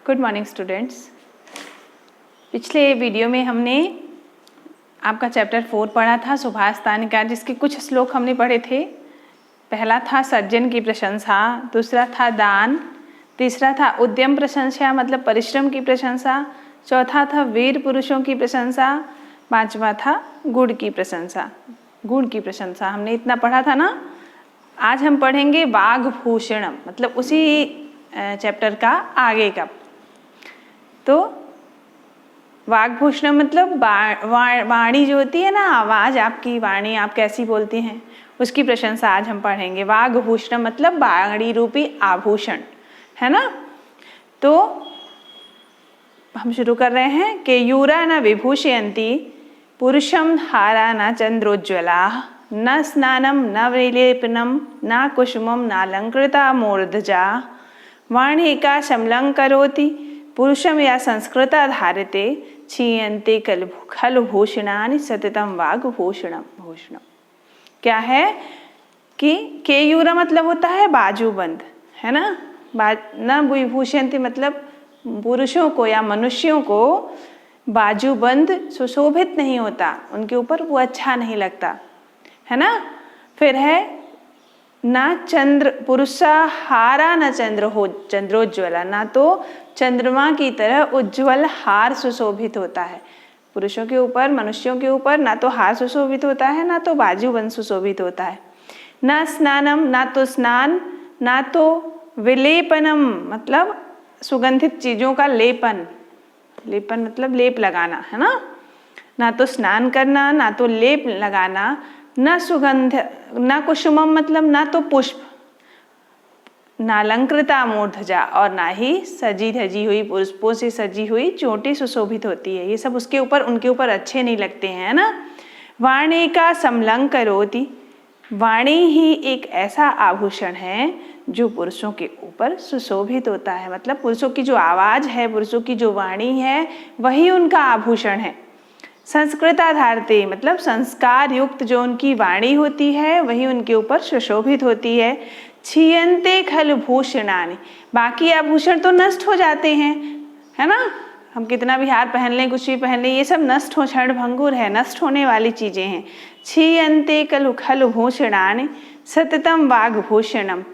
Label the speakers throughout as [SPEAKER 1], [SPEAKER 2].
[SPEAKER 1] Good morning students. पिछले video में हमने आपका चैप्टर 4 पढ़ा था सुभाष तानिकार, जिसके कुछ श्लोक हमने पढ़े थे। पहला था सज्जन की प्रशंसा, दूसरा था दान, तीसरा था उद्यम प्रशंसा मतलब परिश्रम की प्रशंसा, चौथा था वीर पुरुषों की प्रशंसा, पांचवा था गुण की प्रशंसा। गुण की प्रशंसा हमने इतना पढ़ा था ना। आज हम पढ़ेंगे वाग्भूषणम मतलब उसी चैप्टर का आगे का। तो वाग्भूषणम मतलब वाणी जो होती है ना, आवाज़, आपकी वाणी, आप कैसी बोलती हैं, उसकी प्रशंसा आज हम पढ़ेंगे। वाग्भूषणम मतलब वाणी रूपी आभूषण, है ना। तो हम शुरू कर रहे हैं कि यूरा न विभूषयन्ति पुरुषम हारा न चंद्रोज्ज्वला न स्नानम न विलेपनम न कुसुमम नालंकृता मूर्धजा वाणिका शमलं करोति पुरुषम या संस्कृता धारते क्षीयन्ते खलभूषणानि सततम वाग्भूषणम। भूषणम क्या है कि केयूरा मतलब होता है बाजूबंद, है ना। न विभूषयन्ति मतलब पुरुषों को या मनुष्यों को बाजूबंद सुशोभित नहीं होता, उनके ऊपर वो अच्छा नहीं लगता, है ना। फिर है ना चंद्र पुरुषा हारा न चंद्रोज्ज्वला, ना तो चंद्रमा की तरह उज्ज्वल हार सुशोभित होता है। पुरुषों के ऊपर, मनुष्यों के ऊपर ना तो हार सुशोभित होता है, ना तो बाजूबंद सुशोभित होता है। ना स्नानम, ना तो स्नान, ना तो विलेपनम मतलब सुगंधित चीजों का लेपन, लेपन मतलब लेप लगाना, है ना। ना तो स्नान करना, ना तो लेप लगाना, न सुगंध, न कुसुमम मतलब ना तो पुष्प, नालंकृता मूर्धजा और ना ही सजी धजी हुई पुष्पों से सजी हुई चोटी सुशोभित होती है। ये सब उसके ऊपर, उनके ऊपर अच्छे नहीं लगते हैं, है ना। वाणी का समलं करोति, वाणी ही एक ऐसा आभूषण है जो पुरुषों के ऊपर सुशोभित होता है। मतलब पुरुषों की जो आवाज है, पुरुषों की जो वाणी है, वही उनका आभूषण है। संस्कृताधारते मतलब संस्कार युक्त जो उनकी वाणी होती है वही उनके ऊपर सुशोभित होती है। क्षीयन्ते खलभूषणानि, बाकी आभूषण तो नष्ट हो जाते हैं, है ना। हम कितना भी हार पहन लें, कुछ भी पहन लें, ये सब नष्ट हो, क्षण भंगुर है, नष्ट होने वाली चीजें हैं। क्षीयन्ते खलभूषणानि सततम वाग्भूषणम,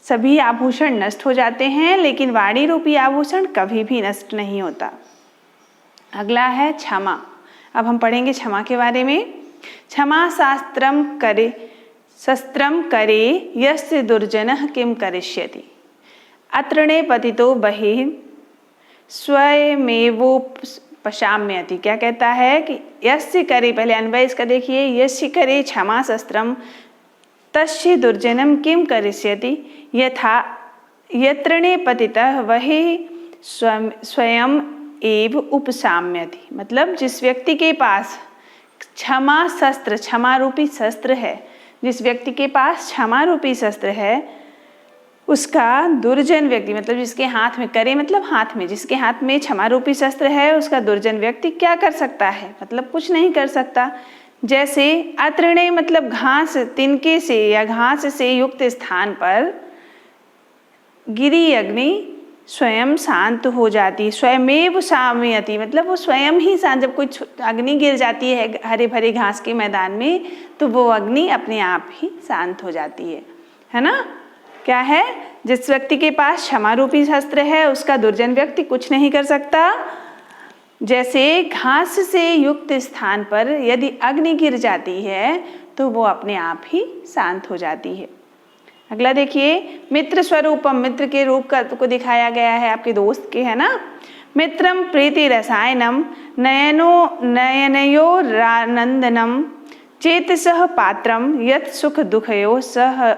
[SPEAKER 1] सभी आभूषण नष्ट हो जाते हैं लेकिन वाणी रूपी आभूषण कभी भी नष्ट नहीं होता। अगला है क्षमा। अब हम पढ़ेंगे क्षमा के बारे में। क्षमा शास्त्रम करे शस्त्रम करे यस्य दुर्जनः किम करिष्यति अत्रणे पतितो बहिः स्वयमेवोपशाम्यति। क्या कहता है कि यस्य करे, पहले अन्वय इसका देखिए, यस्य करे क्षमा शस्त्रम तस्य दुर्जनम किम करिष्यति यथा यत्रणे पतितः वही स्वयं एव उपशाम्यति। मतलब जिस व्यक्ति के पास क्षमा शस्त्र, क्षमा रूपी शस्त्र है, जिस व्यक्ति के पास क्षमा रूपी शस्त्र है, उसका दुर्जन व्यक्ति मतलब जिसके हाथ में, करे मतलब हाथ में, जिसके हाथ में क्षमा रूपी शस्त्र है, उसका दुर्जन व्यक्ति क्या कर सकता है, मतलब कुछ नहीं कर सकता। जैसे अत्रणे मतलब घास, तिनके से या घास से युक्त स्थान पर गिरी अग्नि स्वयं शांत हो जाती, स्वयमेव शाम्यति मतलब वो स्वयं ही शांत। जब कोई अग्नि गिर जाती है हरे भरे घास के मैदान में, तो वो अग्नि अपने आप ही शांत हो जाती है ना। क्या है, जिस व्यक्ति के पास क्षमा रूपी शस्त्र है उसका दुर्जन व्यक्ति कुछ नहीं कर सकता। जैसे घास से युक्त स्थान पर यदि अग्नि गिर जाती है तो वो अपने आप ही शांत हो जाती है। अगला देखिए, मित्र स्वरूपम, मित्र के रूप को दिखाया गया है, आपके दोस्त के, है ना। मित्रम प्रीति रसायनम नयनयोरानंदनम चेतसः पात्रम यत् सुख दुखयो सह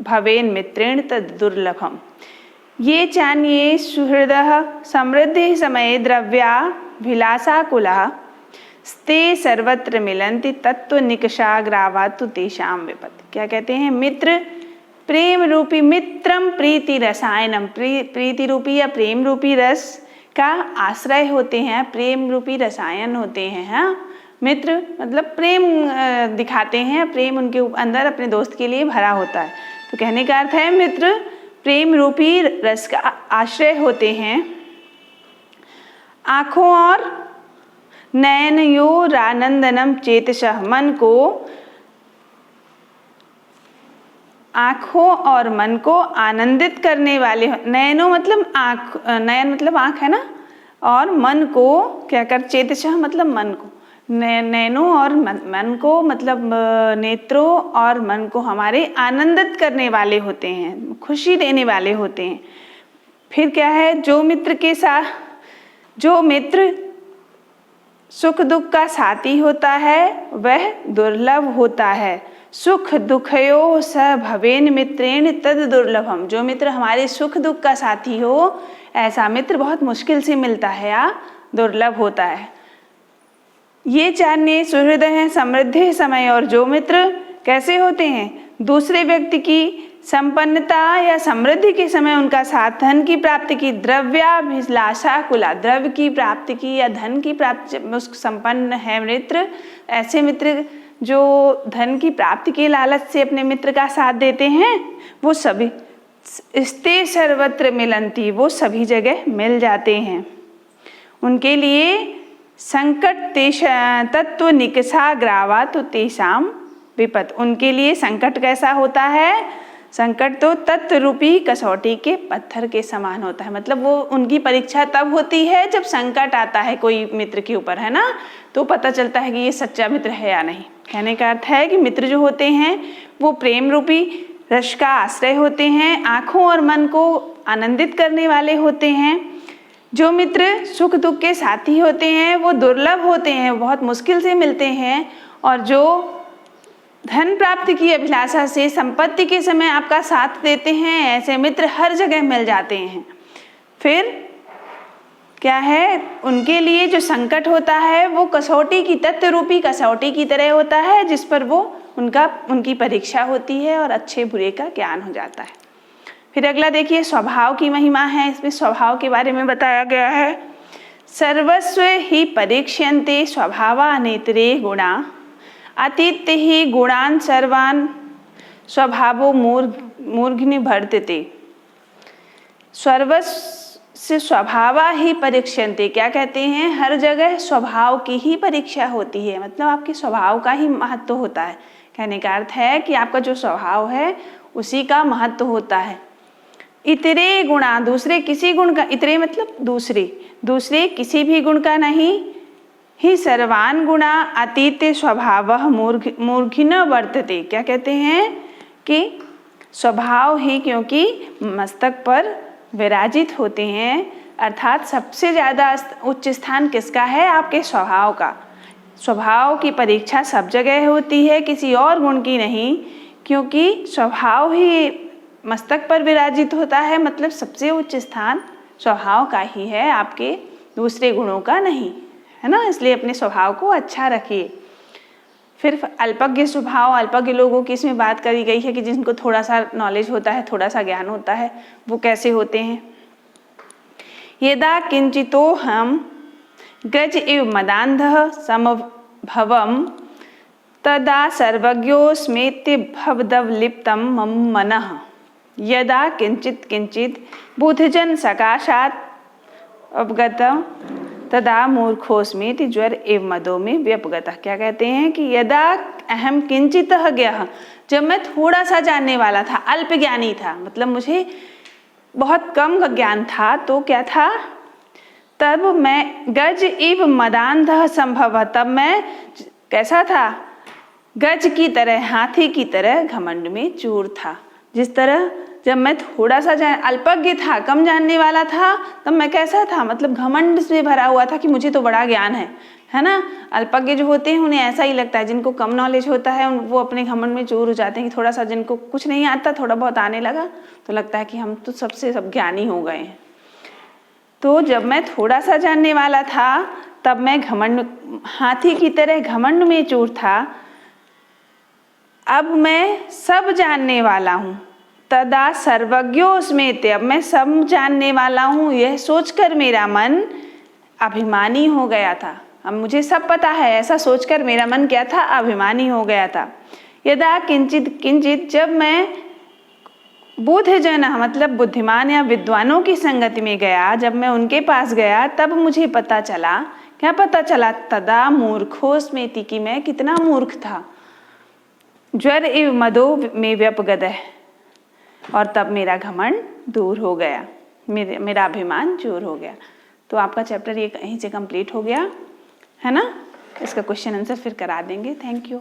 [SPEAKER 1] भवेन मित्रेण तद दुर्लभम। ये चान्ये सुहृदः समृद्धि समये द्रव्या विलासाकुला स्ते सर्वत्र मिलन्ति तत्व निकषाग्रावातु तेषां विपत्ति। क्या कहते हैं, मित्र प्रेम रूपी, मित्रम प्रीति रसायनम, प्रीति रूपी या प्रेम रूपी रस का आश्रय होते हैं, प्रेम रूपी रसायन होते हैं। हाँ, मित्र मतलब प्रेम दिखाते हैं, प्रेम उनके अंदर अपने दोस्त के लिए भरा होता है। तो कहने का अर्थ है मित्र प्रेम रूपी रस का आश्रय होते हैं। आँखों और नयनयोरानंदनम चेतसः, मन को, आँखों और मन को आनंदित करने वाले। नयनो मतलब आँख, नयन मतलब आँख है ना, और मन को क्या कर, चेतसः मतलब मन को, नैनो और मन को मतलब नेत्रों और मन को हमारे आनंदित करने वाले होते हैं, खुशी देने वाले होते हैं। फिर क्या है, जो मित्र के साथ, जो मित्र सुख दुख का साथी होता है वह दुर्लभ होता है। सुख दुखयो स भवेन मित्रेण तद दुर्लभम, जो मित्र हमारे सुख दुख का साथी हो ऐसा मित्र बहुत मुश्किल से मिलता है या दुर्लभ होता है। ये जानने सुहृद हैं समृद्धि समय, और जो मित्र कैसे होते हैं, दूसरे व्यक्ति की संपन्नता या समृद्धि के समय उनका साथ, धन की प्राप्ति की, द्रव्याभिलाषा कुला, द्रव्य की प्राप्ति की या धन की प्राप्ति संपन्न है मित्र, ऐसे मित्र जो धन की प्राप्ति के लालच से अपने मित्र का साथ देते हैं, वो सभी स्ते सर्वत्र मिलंती, वो सभी जगह मिल जाते हैं। उनके लिए संकट तत्व निकषा ग्रावा तो तेषाम विपत, उनके लिए संकट कैसा होता है, संकट तो तत्व रूपी कसौटी के पत्थर के समान होता है। मतलब वो उनकी परीक्षा तब होती है जब संकट आता है कोई मित्र के ऊपर, है ना, तो पता चलता है कि ये सच्चा मित्र है या नहीं। कहने का अर्थ है कि मित्र जो होते हैं वो प्रेम रूपी रस का आश्रय होते हैं, आँखों और मन को आनंदित करने वाले होते हैं। जो मित्र सुख दुख के साथी होते हैं वो दुर्लभ होते हैं, बहुत मुश्किल से मिलते हैं। और जो धन प्राप्ति की अभिलाषा से संपत्ति के समय आपका साथ देते हैं, ऐसे मित्र हर जगह मिल जाते हैं। फिर क्या है, उनके लिए जो संकट होता है वो कसौटी की, तत्व रूपी कसौटी की तरह होता है, जिस पर वो उनकी परीक्षा होती है और अच्छे बुरे का ज्ञान हो जाता है। फिर अगला देखिए, स्वभाव की महिमा है। इसमें स्वभाव के बारे में बताया गया है। सर्वस्व ही परीक्ष्यन्ते स्वभावा नेत्रे गुणा, अतीत्य ही गुणान सर्वान स्वभावो मूर्घनि वर्तते। सर्वस्व स्वभावा ही परीक्ष्यन्ते, क्या कहते हैं, हर जगह स्वभाव की ही परीक्षा होती है, मतलब आपके स्वभाव का ही महत्व होता है। कहने का अर्थ है कि आपका जो स्वभाव है उसी का महत्व होता है। इतरे गुणा, दूसरे किसी गुण का, इतरे मतलब दूसरे किसी भी गुण का नहीं, ही सर्वान गुणा अतीत स्वभाव मूर्घिन वर्तते। क्या कहते हैं कि स्वभाव ही क्योंकि मस्तक पर विराजित होते हैं, अर्थात सबसे ज़्यादा उच्च स्थान किसका है, आपके स्वभाव का। स्वभाव की परीक्षा सब जगह होती है, किसी और गुण की नहीं, क्योंकि स्वभाव ही मस्तक पर विराजित होता है, मतलब सबसे उच्च स्थान स्वभाव का ही है, आपके दूसरे गुणों का नहीं, है ना। इसलिए अपने स्वभाव को अच्छा रखिए। फिर अल्पज्ञ स्वभाव, अल्पज्ञ लोगों की इसमें बात करी गई है कि जिनको थोड़ा सा नॉलेज होता है, थोड़ा सा ज्ञान होता है, वो कैसे होते हैं। यदा किंचितो हम गज इव मदान्धः समभवम तदा सर्वज्ञोऽस्मेति भवदवलिप्तं मम मनः। यदा किंचित किंचित बुद्धजन सकाशात् अवगतम तदा मूर्खोस्मेति ज्वर एव मदो में व्यपगतः। क्या कहते हैं कि यदा अहम किंचित ज्ञः, जब मैं थोड़ा सा जानने वाला था, अल्प ज्ञानी था, मतलब मुझे बहुत कम ज्ञान था, तो क्या था, तब मैं गज इव मदान्धः संभव, तब मैं कैसा था, गज की तरह, हाथी की तरह घमंड में चूर था। जिस तरह जब मैं थोड़ा सा अल्पज्ञ था, कम जानने वाला था, तब मैं कैसा था, मतलब घमंड से भरा हुआ था कि मुझे तो बड़ा ज्ञान है ना। अल्पज्ञ जो होते हैं उन्हें ऐसा ही लगता है, जिनको कम नॉलेज होता है वो अपने घमंड में चूर हो जाते हैं कि थोड़ा सा, जिनको कुछ नहीं आता, थोड़ा बहुत आने लगा तो लगता है कि हम तो सबसे सब ज्ञानी हो गए हैं। तो जब मैं थोड़ा सा जानने वाला था तब मैं घमंड, हाथी की तरह घमंड में चूर था। अब मैं सब जानने वाला हूँ, तदा सर्वज्ञोऽस्मेति, अब मैं सब जानने वाला हूँ, यह सोचकर मेरा मन अभिमानी हो गया था। अब मुझे सब पता है, ऐसा सोचकर मेरा मन क्या था, अभिमानी हो गया था। यदा किंचित किंचित, जब मैं बुध जन मतलब बुद्धिमान या विद्वानों की संगति में गया, जब मैं उनके पास गया तब मुझे पता चला, क्या पता चला? तदा मूर्खो स्मेति, कि मैं कितना मूर्ख था। ज्वर इव मदो में व्यपगदः, और तब मेरा घमंड दूर हो गया, मेरा अभिमान दूर हो गया। तो आपका चैप्टर ये कहीं से कंप्लीट हो गया है ना। इसका क्वेश्चन आंसर फिर करा देंगे। Thank you.